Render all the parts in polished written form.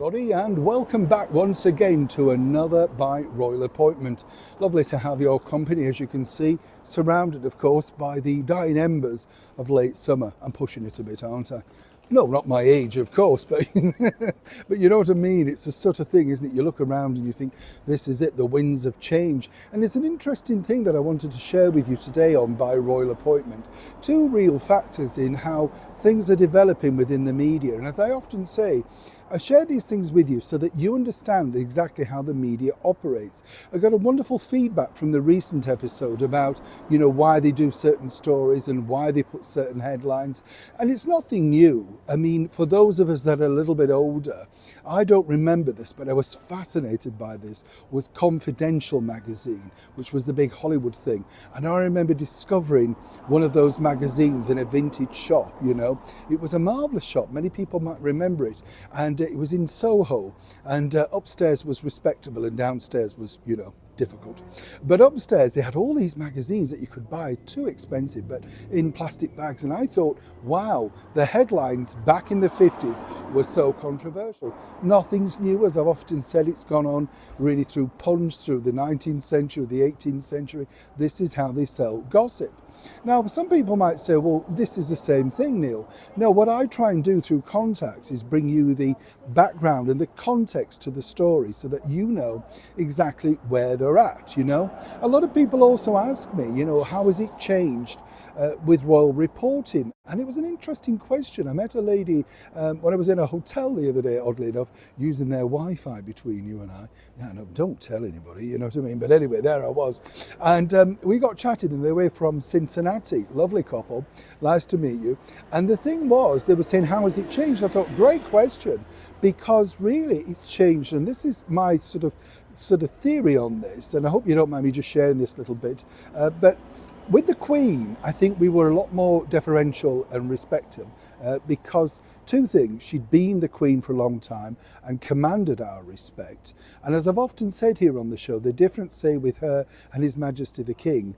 everybody, and welcome back once again to another by Royal appointment. Lovely to have your company, as you can see, surrounded of course by the dying embers of late summer. I'm pushing it a bit, aren't I? No, not my age, of course, but but you know what I mean. It's a sort of thing, isn't it? You look around and you think, this is it, the winds of change. And it's an interesting thing that I wanted to share with you today on By Royal Appointment. Two real factors in how things are developing within the media. And as I often say, I share these things with you so that you understand exactly how the media operates. I got a wonderful feedback from the recent episode about, why they do certain stories and why they put certain headlines. And it's nothing new. I mean, for those of us that are a little bit older, I don't remember this, but I was fascinated by this, was Confidential magazine, which was the big Hollywood thing. And I remember discovering one of those magazines in a vintage shop, It was a marvellous shop. Many people might remember it. And it was in Soho, and upstairs was respectable and downstairs was, difficult. But upstairs they had all these magazines that you could buy, too expensive, but in plastic bags. And I thought, wow, the headlines back in the 50s were so controversial. Nothing's new, as I've often said. It's gone on really through Punch, through the 19th century, the 18th century. This is how they sell gossip. Now, some people might say, well, this is the same thing, Neil. No, what I try and do through contacts is bring you the background and the context to the story so that you know exactly where they're at, A lot of people also ask me, how has it changed with royal reporting? And it was an interesting question. I met a lady when I was in a hotel the other day, oddly enough, using their Wi-Fi between you and I. Yeah, no, don't tell anybody, you know what I mean? But anyway, there I was. And we got chatted, and they were from Cincinnati. Lovely couple. Nice to meet you. And the thing was, they were saying, how has it changed? I thought, great question, because really it's changed. And this is my sort of theory on this. And I hope you don't mind me just sharing this little bit. But with the Queen, I think we were a lot more deferential and respectful because two things. She'd been the Queen for a long time and commanded our respect. And as I've often said here on the show, the difference, say, with her and His Majesty the King,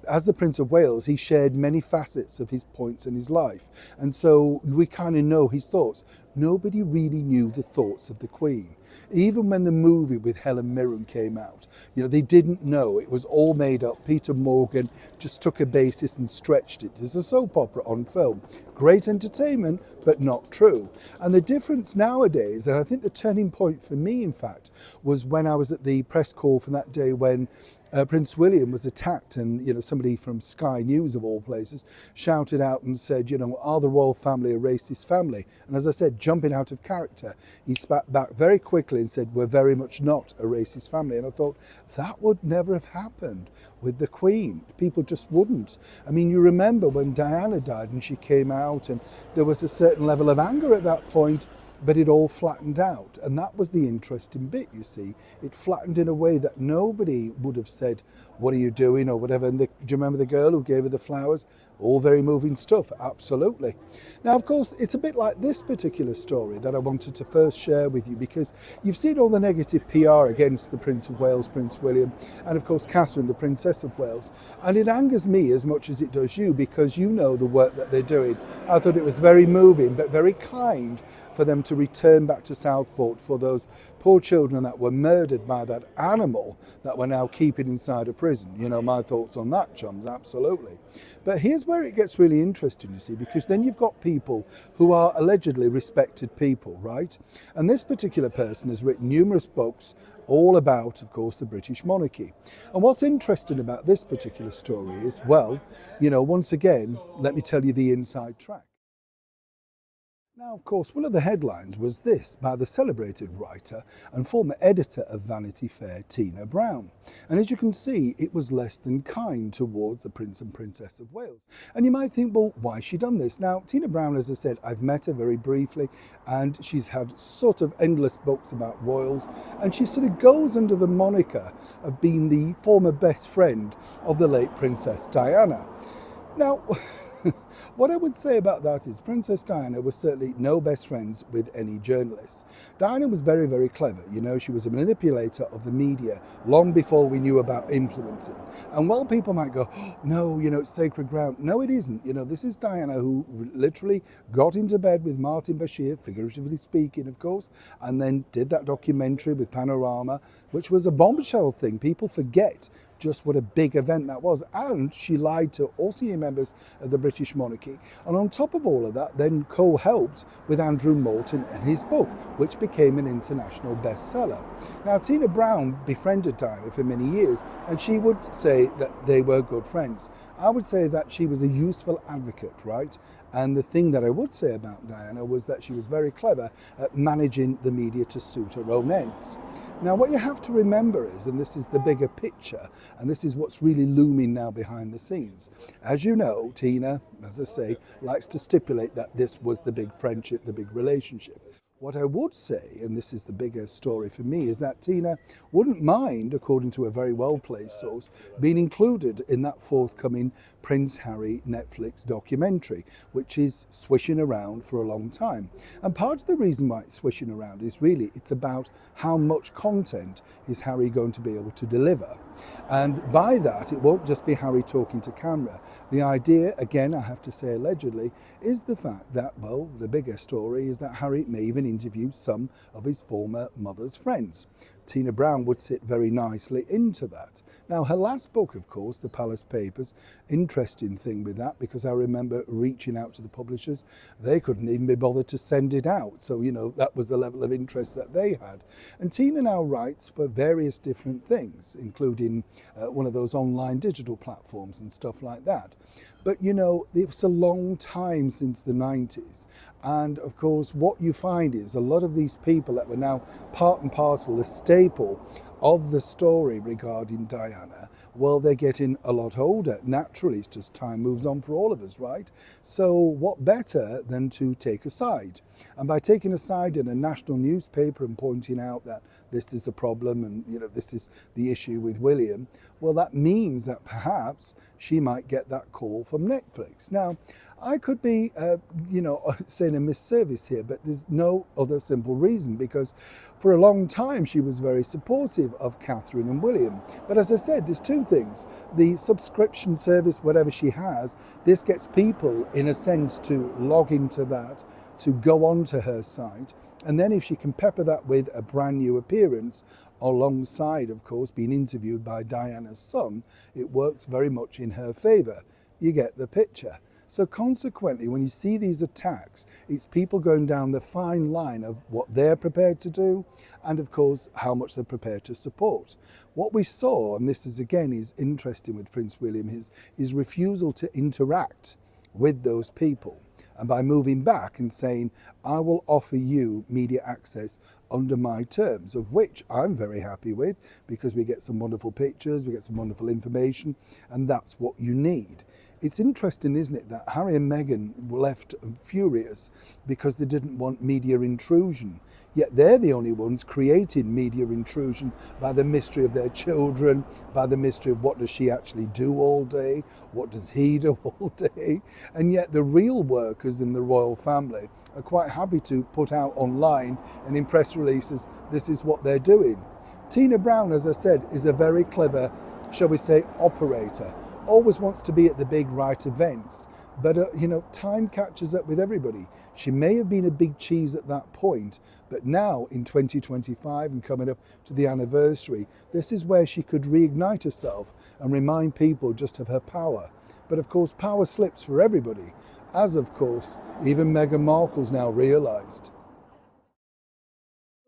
as the Prince of Wales, he shared many facets of his points in his life. And so we kind of know his thoughts. Nobody really knew the thoughts of the Queen. Even when the movie with Helen Mirren came out, they didn't know. It was all made up. Peter Morgan just took a basis and stretched it as a soap opera on film. Great entertainment, but not true. And the difference nowadays, and I think the turning point for me, in fact, was when I was at the press call from that day when Prince William was attacked, and somebody from Sky News of all places shouted out and said, are the royal family a racist family? And as I said, jumping out of character, he spat back very quickly and said, we're very much not a racist family. And I thought, that would never have happened with the Queen. People just wouldn't. I mean, you remember when Diana died and she came out, and there was a certain level of anger at that point, but it all flattened out. And that was the interesting bit, you see. It flattened in a way that nobody would have said, what are you doing, or whatever. And do you remember the girl who gave her the flowers? All very moving stuff, absolutely. Now, of course, it's a bit like this particular story that I wanted to first share with you, because you've seen all the negative PR against the Prince of Wales, Prince William, and of course Catherine, the Princess of Wales. And it angers me as much as it does you, because you know the work that they're doing. I thought it was very moving, but very kind for them to return back to Southport for those poor children that were murdered by that animal that we're now keeping inside a prison. My thoughts on that, chums, absolutely. But here's where it gets really interesting, you see, because then you've got people who are allegedly respected people, right? And this particular person has written numerous books all about, of course, the British monarchy. And what's interesting about this particular story is, well, once again, let me tell you the inside track. Now, of course, one of the headlines was this, by the celebrated writer and former editor of Vanity Fair, Tina Brown. And as you can see, it was less than kind towards the Prince and Princess of Wales. And you might think, well, why has she done this? Now, Tina Brown, as I said, I've met her very briefly, and she's had sort of endless books about royals, and she sort of goes under the moniker of being the former best friend of the late Princess Diana. Now, What I would say about that is Princess Diana was certainly no best friends with any journalist. Diana was very, very clever. You know, she was a manipulator of the media long before we knew about influencing. And while people might go, oh, no, you know, it's sacred ground. No, it isn't. You know, this is Diana who literally got into bed with Martin Bashir, figuratively speaking, of course, and then did that documentary with Panorama, which was a bombshell thing. People forget just what a big event that was. And she lied to all senior members of the British monarchy. And on top of all of that, then co-helped with Andrew Moulton and his book, which became an international bestseller. Now, Tina Brown befriended Diana for many years, and she would say that they were good friends. I would say that she was a useful advocate, right? And the thing that I would say about Diana was that she was very clever at managing the media to suit her own ends. Now, what you have to remember is, and this is the bigger picture, and this is what's really looming now behind the scenes. As you know, Tina, as I say, likes to stipulate that this was the big friendship, the big relationship. What I would say, and this is the bigger story for me, is that Tina wouldn't mind, according to a very well-placed source, being included in that forthcoming Prince Harry Netflix documentary, which is swishing around for a long time. And part of the reason why it's swishing around is really it's about how much content is Harry going to be able to deliver. And by that, it won't just be Harry talking to camera. The idea, again, I have to say allegedly, is the fact that, well, the bigger story is that Harry may even interview some of his former mother's friends. Tina Brown would sit very nicely into that. Now, her last book, of course, The Palace Papers, interesting thing with that, because I remember reaching out to the publishers. They couldn't even be bothered to send it out. So, you know, that was the level of interest that they had. And Tina now writes for various different things, including one of those online digital platforms and stuff like that. But, you know, it was a long time since the 90s. And, of course, what you find is a lot of these people that were now part and parcel, the staple of the story regarding Diana, well, they're getting a lot older. Naturally, it's just time moves on for all of us, right? So what better than to take a side? And by taking a side in a national newspaper and pointing out that this is the problem and, you know, this is the issue with William, well, that means that perhaps she might get that call from Netflix. Now, I could be, you know, saying a misservice here, but there's no other simple reason, because for a long time she was very supportive of Catherine and William. But as I said, there's two things. The subscription service, whatever she has, this gets people, in a sense, to log into that, to go onto her site. And then if she can pepper that with a brand new appearance, alongside, of course, being interviewed by Diana's son, it works very much in her favour. You get the picture. So consequently, when you see these attacks, it's people going down the fine line of what they're prepared to do and, of course, how much they're prepared to support. What we saw, and this is again is interesting with Prince William, his refusal to interact with those people. And by moving back and saying, I will offer you media access under my terms, of which I'm very happy with, because we get some wonderful pictures, we get some wonderful information, and that's what you need. It's interesting, isn't it, that Harry and Meghan were left furious because they didn't want media intrusion. Yet they're the only ones creating media intrusion by the mystery of their children, by the mystery of what does she actually do all day, what does he do all day. And yet the real workers in the royal family are quite happy to put out online and in press releases, this is what they're doing. Tina Brown, as I said, is a very clever, shall we say, operator. Always wants to be at the big right events, but you know, time catches up with everybody. She may have been a big cheese at that point, but now in 2025 and coming up to the anniversary, this is where she could reignite herself and remind people just of her power. But of course, power slips for everybody, as of course even Meghan Markle's now realised.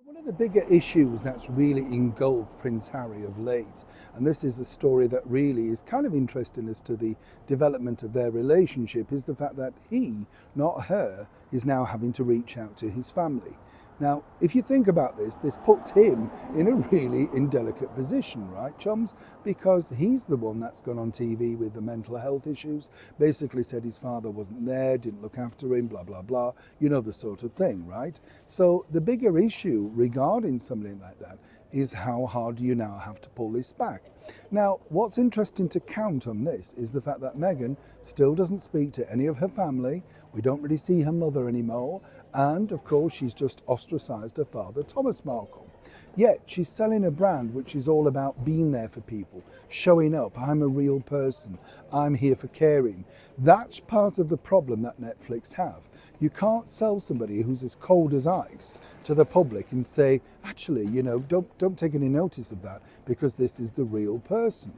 One of the bigger issues that's really engulfed Prince Harry of late, and this is a story that really is kind of interesting as to the development of their relationship, is the fact that he, not her, is now having to reach out to his family. Now, if you think about this, this puts him in a really indelicate position, right, chums? Because he's the one that's gone on TV with the mental health issues, basically said his father wasn't there, didn't look after him, blah, blah, blah. You know the sort of thing, right? So the bigger issue regarding somebody like that is how hard do you now have to pull this back. Now, what's interesting to count on this is the fact that Meghan still doesn't speak to any of her family. We don't really see her mother anymore. And of course, she's just ostracised her father, Thomas Markle. Yet she's selling a brand which is all about being there for people, showing up. I'm a real person. I'm here for caring. That's part of the problem that Netflix have. You can't sell somebody who's as cold as ice to the public and say, actually, don't take any notice of that because this is the real person.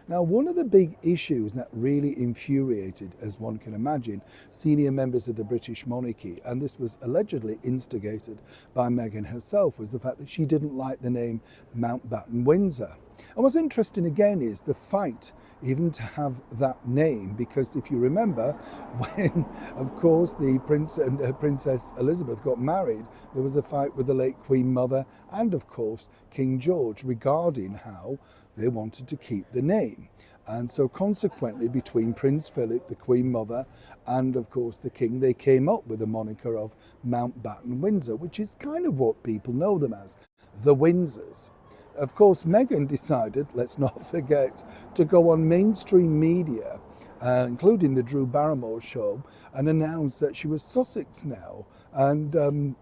Now, one of the big issues that really infuriated, as one can imagine, senior members of the British monarchy, and this was allegedly instigated by Meghan herself, was the fact that she didn't like the name Mountbatten Windsor. And what's interesting again is the fight even to have that name, because if you remember, when of course the Prince and Princess Elizabeth got married, there was a fight with the late Queen Mother and of course King George regarding how they wanted to keep the name. And so consequently, between Prince Philip, the Queen Mother, and of course the King, they came up with the moniker of Mountbatten Windsor, which is kind of what people know them as, the Windsors. Of course, Meghan decided, let's not forget, to go on mainstream media, including the Drew Barrymore show, and announce that she was Sussex now. And,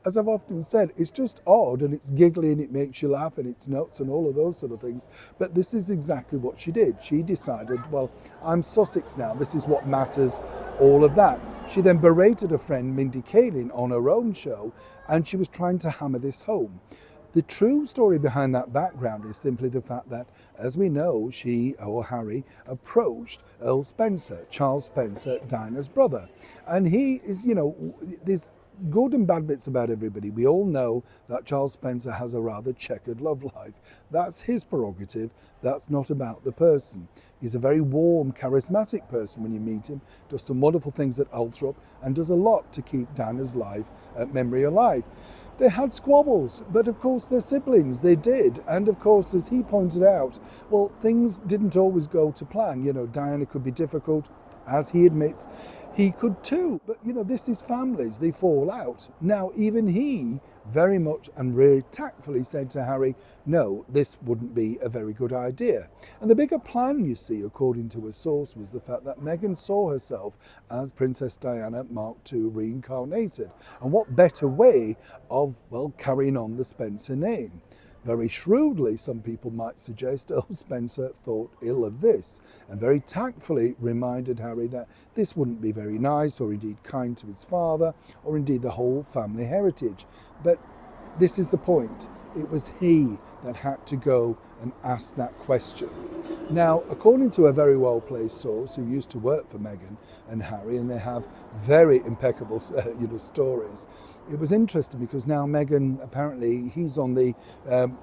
as I've often said, it's just odd and it's giggly and it makes you laugh and it's nuts and all of those sort of things. But this is exactly what she did. She decided, well, I'm Sussex now. This is what matters, all of that. She then berated a friend, Mindy Kaling, on her own show, and she was trying to hammer this home. The true story behind that background is simply the fact that, as we know, she, or Harry, approached Earl Spencer, Charles Spencer, Diana's brother. And he is, there's good and bad bits about everybody. We all know that Charles Spencer has a rather checkered love life. That's his prerogative. That's not about the person. He's a very warm, charismatic person when you meet him, does some wonderful things at Althorp, and does a lot to keep Diana's memory alive. They had squabbles, but of course they're siblings, they did. And of course, as he pointed out, well, things didn't always go to plan. Diana could be difficult, as he admits. He could too, but this is families, they fall out. Now, even he very much and very tactfully said to Harry, no, this wouldn't be a very good idea. And the bigger plan, you see, according to a source, was the fact that Meghan saw herself as Princess Diana Mark II reincarnated. And what better way of, well, carrying on the Spencer name? Very shrewdly, some people might suggest, Earl Spencer thought ill of this and very tactfully reminded Harry that this wouldn't be very nice or indeed kind to his father or indeed the whole family heritage. But this is the point. It was he that had to go and ask that question. Now, according to a very well-placed source who used to work for Meghan and Harry, and they have very impeccable stories, it was interesting because now Meghan, apparently, he's on the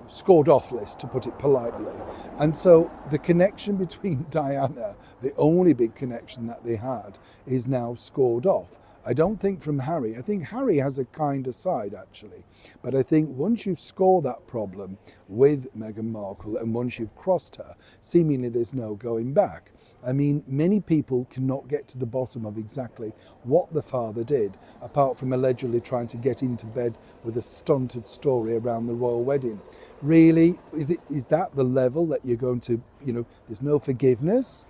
scored off list, to put it politely. And so the connection between Diana, the only big connection that they had, is now scored off. I don't think from Harry. I think Harry has a kinder side, actually. But I think once you've scored that problem with Meghan Markle and once you've crossed her, seemingly there's no going back. I mean, many people cannot get to the bottom of exactly what the father did, apart from allegedly trying to get into bed with a stunted story around the royal wedding. Really, is that the level that you're going to, there's no forgiveness?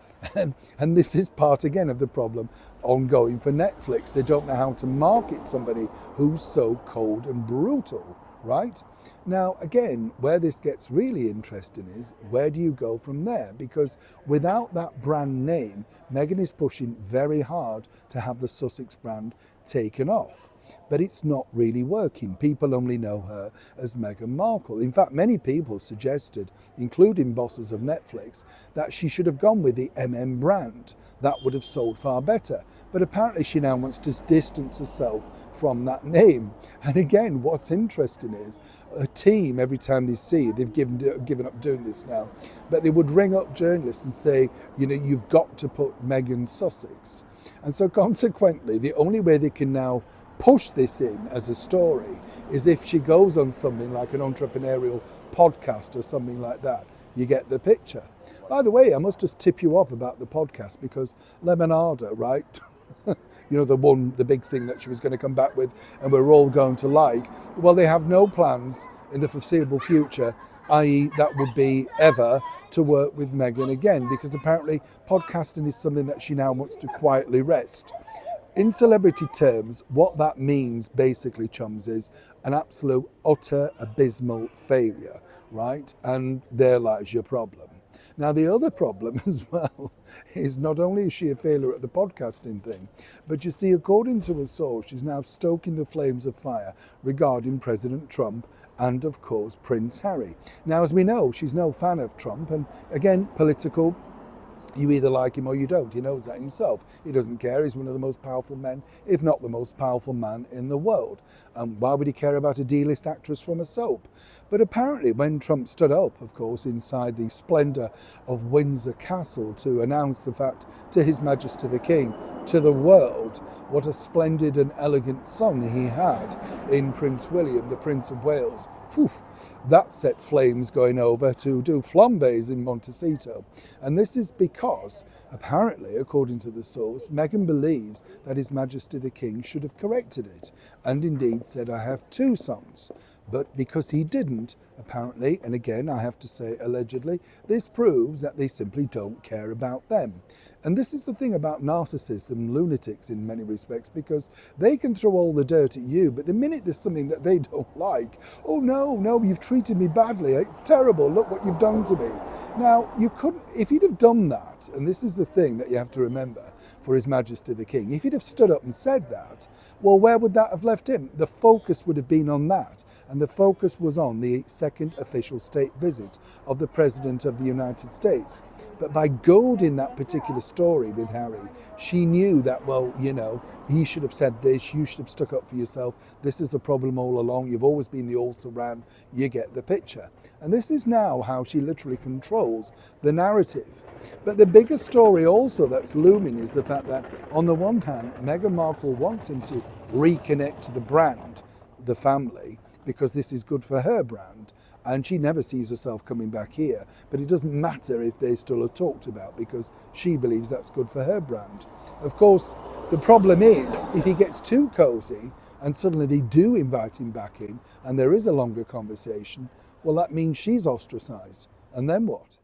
And this is part, again, of the problem ongoing for Netflix. They don't know how to market somebody who's so cold and brutal, right? Now, again, where this gets really interesting is, where do you go from there? Because without that brand name, Meghan is pushing very hard to have the Sussex brand taken off. But it's not really working. People only know her as Meghan Markle. In fact, many people suggested, including bosses of Netflix, that she should have gone with the brand. That would have sold far better. But apparently she now wants to distance herself from that name. And again, what's interesting is a team, every time they see, they've given up doing this now, but they would ring up journalists and say, you've got to put Meghan Sussex. And so consequently, the only way they can now push this in as a story is if she goes on something like an entrepreneurial podcast or something like that. You get the picture. By the way, I must just tip you off about the podcast, because Lemonada, right? the big thing that she was going to come back with and we're all going to like. Well, they have no plans in the foreseeable future, i.e. that would be ever, to work with Meghan again, because apparently podcasting is something that she now wants to quietly rest. In celebrity terms, what that means basically, chums, is an absolute, utter, abysmal failure, right? And there lies your problem. Now, the other problem as well is not only is she a failure at the podcasting thing, but you see, according to a source, she's now stoking the flames of fire regarding President Trump and, of course, Prince Harry. Now, as we know, she's no fan of Trump, and again, political. You either like him or you don't. He knows that himself. He doesn't care. He's one of the most powerful men, if not the most powerful man in the world. Why would he care about a D-list actress from a soap? But apparently when Trump stood up, of course, inside the splendour of Windsor Castle to announce the fact to His Majesty the King, to the world, what a splendid and elegant son he had in Prince William, the Prince of Wales, that set flames going over to do flambés in Montecito. And this is because, apparently, according to the source, Meghan believes that His Majesty the King should have corrected it, and indeed said, I have two sons. But because he didn't, apparently, and again, I have to say allegedly, this proves that they simply don't care about them. And this is the thing about narcissists and lunatics in many respects, because they can throw all the dirt at you, but the minute there's something that they don't like, oh no, you've treated me badly, it's terrible, look what you've done to me. Now, you couldn't, if he'd have done that, and this is the thing that you have to remember for His Majesty the King, if he'd have stood up and said that, well, where would that have left him? The focus would have been on that. And the focus was on the second official state visit of the President of the United States. But by goading that particular story with Harry, she knew that, well, you know, he should have said this, you should have stuck up for yourself, this is the problem all along, you've always been the also-ran, you get the picture. And this is now how she literally controls the narrative. But the bigger story also that's looming is the fact that, on the one hand, Meghan Markle wants him to reconnect to the brand, the family, because this is good for her brand, and she never sees herself coming back here. But it doesn't matter if they still are talked about, because she believes that's good for her brand. Of course, the problem is, if he gets too cosy and suddenly they do invite him back in and there is a longer conversation, well, that means she's ostracised. And then what?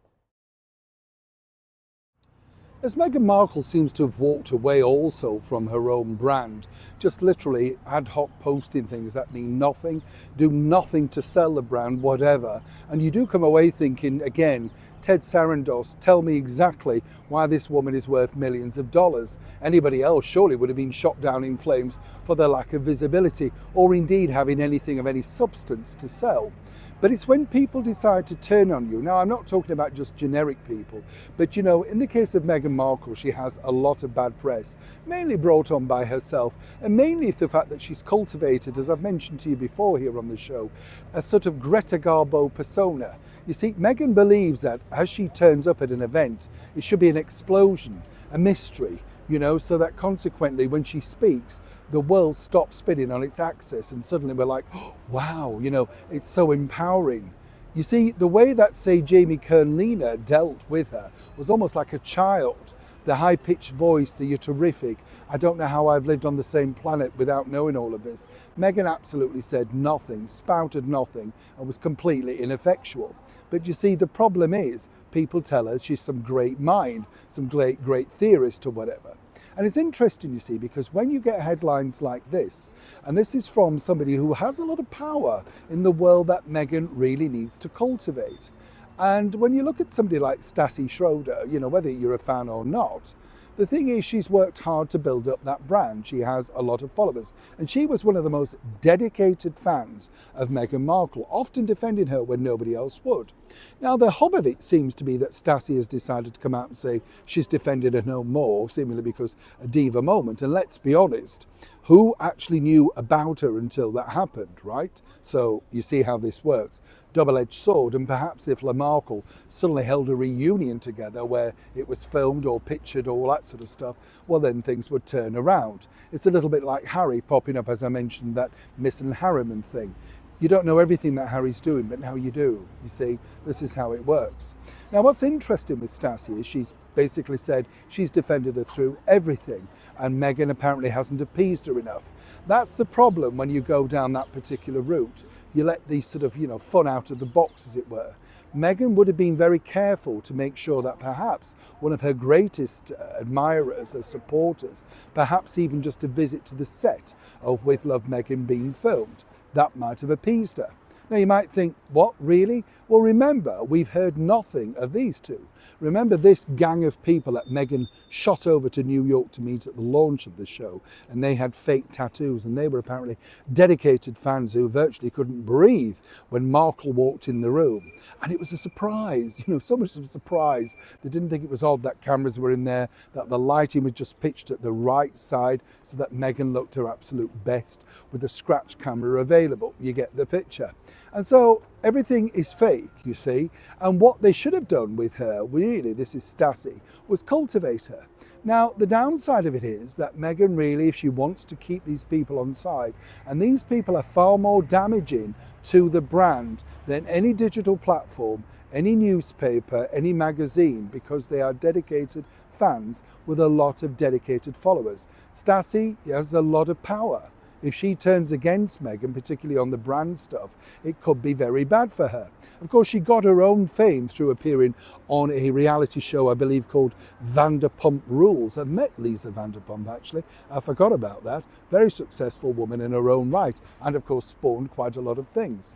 As Meghan Markle seems to have walked away also from her own brand, just literally ad hoc posting things that mean nothing, do nothing to sell the brand, whatever. And you do come away thinking, again, Ted Sarandos, tell me exactly why this woman is worth millions of dollars. Anybody else surely would have been shot down in flames for their lack of visibility, or indeed having anything of any substance to sell. But it's when people decide to turn on you. Now, I'm not talking about just generic people, but you know, in the case of Meghan Markle, she has a lot of bad press, mainly brought on by herself, and mainly the fact that she's cultivated, as I've mentioned to you before here on the show, a sort of Greta Garbo persona. You see, Meghan believes that as she turns up at an event, it should be an explosion, a mystery, you know, so that consequently when she speaks, the world stops spinning on its axis and suddenly we're like, oh, wow, you know, it's so empowering. You see, the way that, say, Jamie Kern-Lena dealt with her was almost like a child. The high-pitched voice, the "you're terrific, I don't know how I've lived on the same planet without knowing all of this." Meghan absolutely said nothing, spouted nothing, and was completely ineffectual. But you see, the problem is, people tell her she's some great mind, some great theorist or whatever. And it's interesting, you see, because when you get headlines like this, and this is from somebody who has a lot of power in the world that Meghan really needs to cultivate. And when you look at somebody like Stassi Schroeder, you know, whether you're a fan or not, the thing is, she's worked hard to build up that brand. She has a lot of followers. And she was one of the most dedicated fans of Meghan Markle, often defending her when nobody else would. Now, the hub of it seems to be that Stassi has decided to come out and say she's defended her no more, seemingly because a diva moment. And let's be honest, who actually knew about her until that happened, right? So you see how this works. Double-edged sword, and perhaps if Markle suddenly held a reunion together where it was filmed or pictured or all that sort of stuff, well, then things would turn around. It's a little bit like Harry popping up, as I mentioned, that Miss and Harriman thing. You don't know everything that Harry's doing, but now you do. You see, this is how it works. Now, what's interesting with Stassi is she's basically said she's defended her through everything, and Meghan apparently hasn't appeased her enough. That's the problem when you go down that particular route. You let these sort of, fun out of the box, as it were. Meghan would have been very careful to make sure that perhaps one of her greatest admirers, her supporters, perhaps even just a visit to the set of With Love Meghan being filmed, that might have appeased her. Now you might think, what, really? Well, remember, we've heard nothing of these two. Remember this gang of people that Meghan shot over to New York to meet at the launch of the show, and they had fake tattoos, and they were apparently dedicated fans who virtually couldn't breathe when Markle walked in the room. And it was a surprise, so much of a surprise. They didn't think it was odd that cameras were in there, that the lighting was just pitched at the right side so that Meghan looked her absolute best with a scratch camera available. You get the picture. And so everything is fake, you see, and what they should have done with her, really, this is Stassi, was cultivate her. Now, the downside of it is that Meghan really, if she wants to keep these people on side, and these people are far more damaging to the brand than any digital platform, any newspaper, any magazine, because they are dedicated fans with a lot of dedicated followers. Stassi has a lot of power. If she turns against Meghan, particularly on the brand stuff, it could be very bad for her. Of course, she got her own fame through appearing on a reality show, I believe, called Vanderpump Rules. I met Lisa Vanderpump, actually. I forgot about that. Very successful woman in her own right, and of course spawned quite a lot of things.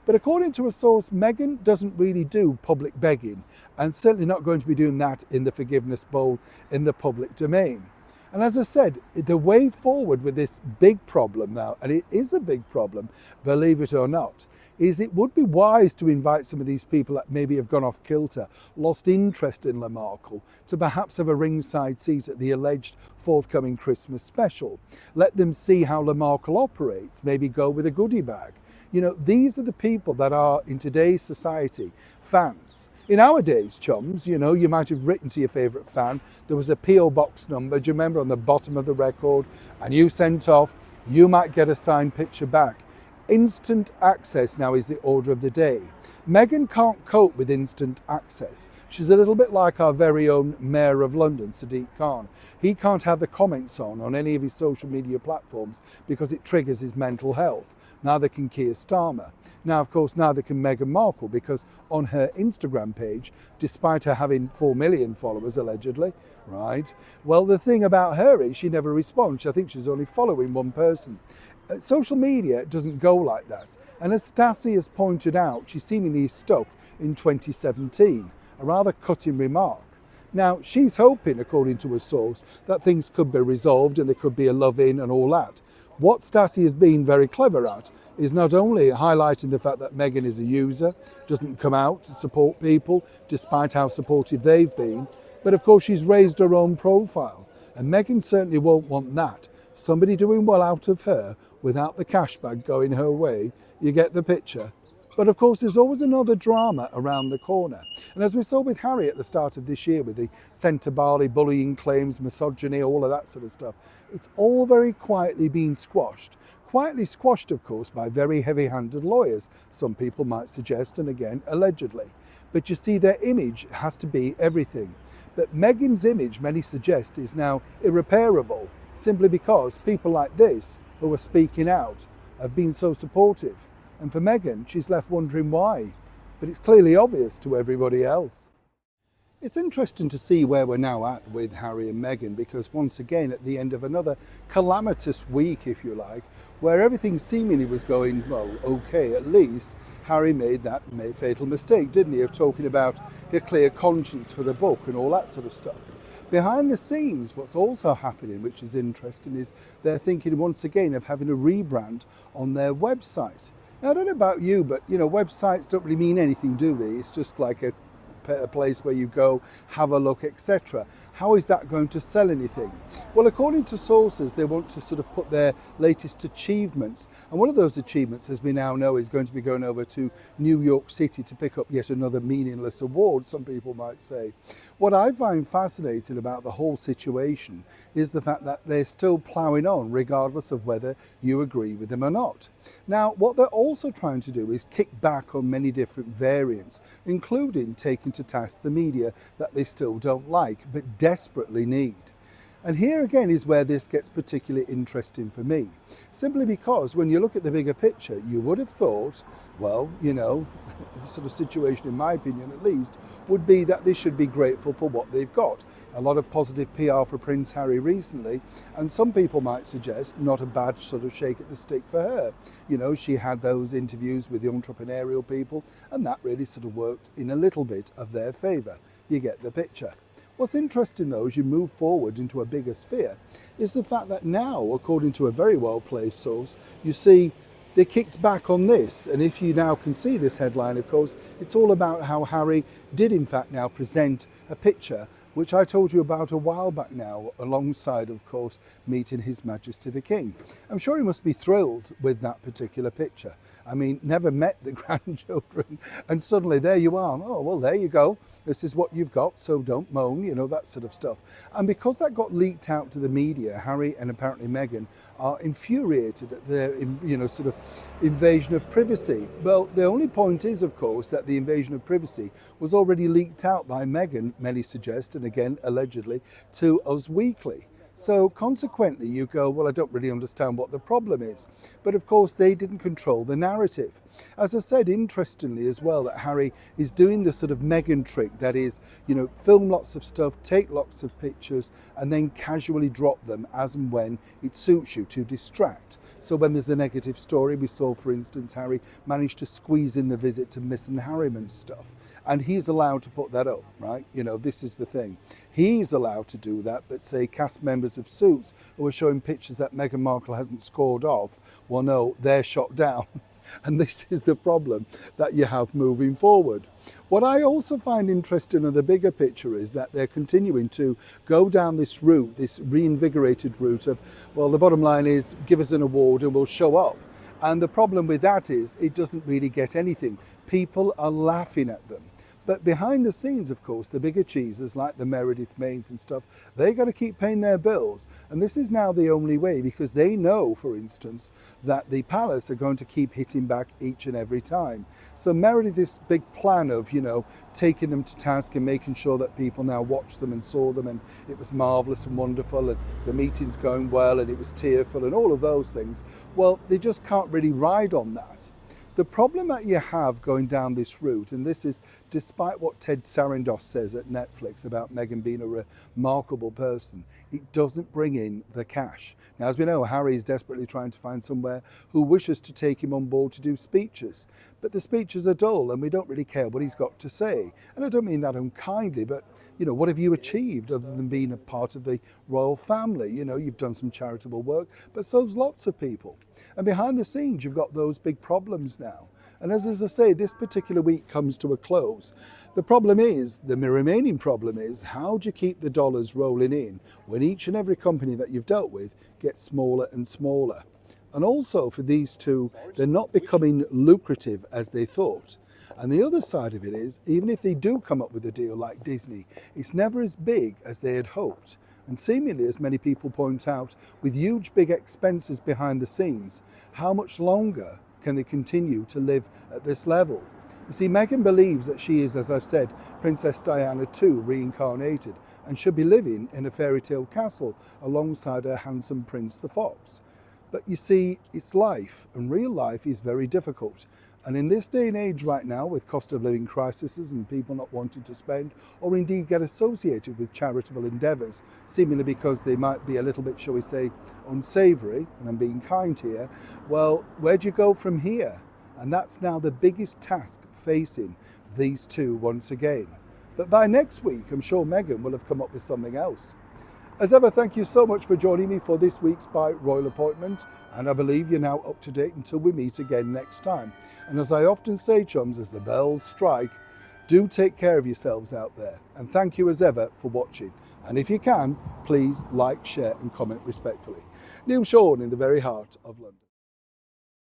But according to a source, Meghan doesn't really do public begging, and certainly not going to be doing that in the forgiveness bowl in the public domain. And as I said, the way forward with this big problem now, and it is a big problem, believe it or not, is it would be wise to invite some of these people that maybe have gone off kilter, lost interest in Markle, to perhaps have a ringside seat at the alleged forthcoming Christmas special. Let them see how Markle operates, maybe go with a goodie bag. These are the people that are, in today's society, fans. In our days, chums, you might have written to your favourite fan. There was a P.O. box number, do you remember, on the bottom of the record? And you sent off, you might get a signed picture back. Instant access now is the order of the day. Meghan can't cope with instant access. She's a little bit like our very own Mayor of London, Sadiq Khan. He can't have the comments on any of his social media platforms because it triggers his mental health. Neither can Keir Starmer. Now, of course, neither can Meghan Markle, because on her Instagram page, despite her having 4 million followers, allegedly, right? Well, the thing about her is she never responds. I think she's only following one person. Social media doesn't go like that. And as Stassi has pointed out, she seemingly is stuck in 2017, a rather cutting remark. Now, she's hoping, according to a source, that things could be resolved and there could be a love-in and all that. What Stassi has been very clever at is not only highlighting the fact that Meghan is a user, doesn't come out to support people, despite how supportive they've been, but of course she's raised her own profile. And Meghan certainly won't want that. Somebody doing well out of her without the cash bag going her way. You get the picture. But of course, there's always another drama around the corner. And as we saw with Harry at the start of this year with the Centre Barley bullying claims, misogyny, all of that sort of stuff, it's all very quietly being squashed. Quietly squashed, of course, by very heavy-handed lawyers, some people might suggest, and again, allegedly. But you see, their image has to be everything. But Meghan's image, many suggest, is now irreparable, simply because people like this, who are speaking out, have been so supportive. And for Meghan, she's left wondering why. But it's clearly obvious to everybody else. It's interesting to see where we're now at with Harry and Meghan, because once again, at the end of another calamitous week, if you like, where everything seemingly was going, well, okay, at least, Harry made that fatal mistake, didn't he, of talking about a clear conscience for the book and all that sort of stuff. Behind the scenes, what's also happening, which is interesting, is they're thinking once again of having a rebrand on their website. Now, I don't know about you, but websites don't really mean anything, do they? It's just like a a place where you go, have a look, etc. How is that going to sell anything? Well, according to sources, they want to sort of put their latest achievements, and one of those achievements, as we now know, is going to be going over to New York City to pick up yet another meaningless award, some people might say. What I find fascinating about the whole situation is the fact that they're still ploughing on regardless of whether you agree with them or not. Now, what they're also trying to do is kick back on many different variants, including taking to task the media that they still don't like but desperately need. And here again is where this gets particularly interesting for me, simply because when you look at the bigger picture, you would have thought, well, you know, the sort of situation, in my opinion at least, would be that they should be grateful for what they've got. A lot of positive PR for Prince Harry recently, and some people might suggest not a bad sort of shake at the stick for her. You know, she had those interviews with the entrepreneurial people, and that really sort of worked in a little bit of their favour. You get the picture. What's interesting though, as you move forward into a bigger sphere, is the fact that now, according to a very well-placed source, you see they kicked back on this. And if you now can see this headline, of course, it's all about how Harry did in fact now present a picture, which I told you about a while back now, alongside, of course, meeting His Majesty the King. I'm sure he must be thrilled with that particular picture. I mean, never met the grandchildren, and suddenly there you are. Oh, well, there you go. This is what you've got, so don't moan, you know, that sort of stuff. And because that got leaked out to the media, Harry and apparently Meghan are infuriated at their, you know, sort of invasion of privacy. Well, the only point is, of course, that the invasion of privacy was already leaked out by Meghan, many suggest, and again, allegedly, to Us Weekly. So consequently, you go, well, I don't really understand what the problem is. But of course, they didn't control the narrative. As I said, interestingly as well, that Harry is doing the sort of Meghan trick, that is, you know, film lots of stuff, take lots of pictures, and then casually drop them as and when it suits you to distract. So when there's a negative story, we saw, for instance, Harry managed to squeeze in the visit to Miss and Harriman's stuff. And he's allowed to put that up, right? You know, this is the thing. He's allowed to do that, but say cast members of Suits who are showing pictures that Meghan Markle hasn't scored off, well, no, they're shot down. And this is the problem that you have moving forward. What I also find interesting in the bigger picture is that they're continuing to go down this route, this reinvigorated route of, well, the bottom line is give us an award and we'll show up. And the problem with that is it doesn't really get anything. People are laughing at them. But behind the scenes, of course, the bigger cheeses like the Meredith Maids and stuff, they got to keep paying their bills. And this is now the only way, because they know, for instance, that the palace are going to keep hitting back each and every time. So Meredith, this big plan of, you know, taking them to task and making sure that people now watched them and saw them and it was marvellous and wonderful and the meeting's going well and it was tearful and all of those things, well, they just can't really ride on that. The problem that you have going down this route, and this is despite what Ted Sarandos says at Netflix about Meghan being a remarkable person, it doesn't bring in the cash. Now, as we know, Harry is desperately trying to find somewhere who wishes to take him on board to do speeches. But the speeches are dull and we don't really care what he's got to say. And I don't mean that unkindly, but you know, what have you achieved other than being a part of the royal family? You know, you've done some charitable work, but so's lots of people. And behind the scenes, you've got those big problems now. And as I say, this particular week comes to a close. The problem is, the remaining problem is, how do you keep the dollars rolling in when each and every company that you've dealt with gets smaller and smaller? And also for these two, they're not becoming lucrative as they thought. And the other side of it is, even if they do come up with a deal like Disney, it's never as big as they had hoped. And seemingly, as many people point out, with huge big expenses behind the scenes, how much longer can they continue to live at this level? You see, Meghan believes that she is, as I've said, Princess Diana II reincarnated and should be living in a fairy tale castle alongside her handsome Prince the Fox. But you see, it's life, and real life is very difficult. And in this day and age right now, with cost of living crises and people not wanting to spend or indeed get associated with charitable endeavours, seemingly because they might be a little bit, shall we say, unsavoury, and I'm being kind here, well, where do you go from here? And that's now the biggest task facing these two once again. But by next week, I'm sure Meghan will have come up with something else. As ever, thank you so much for joining me for this week's By Royal Appointment, and I believe you're now up to date until we meet again next time. And as I often say, chums, as the bells strike, Do take care of yourselves out there, and thank you as ever for watching. And if you can, please like, share and comment respectfully. Neil Sean in the very heart of London.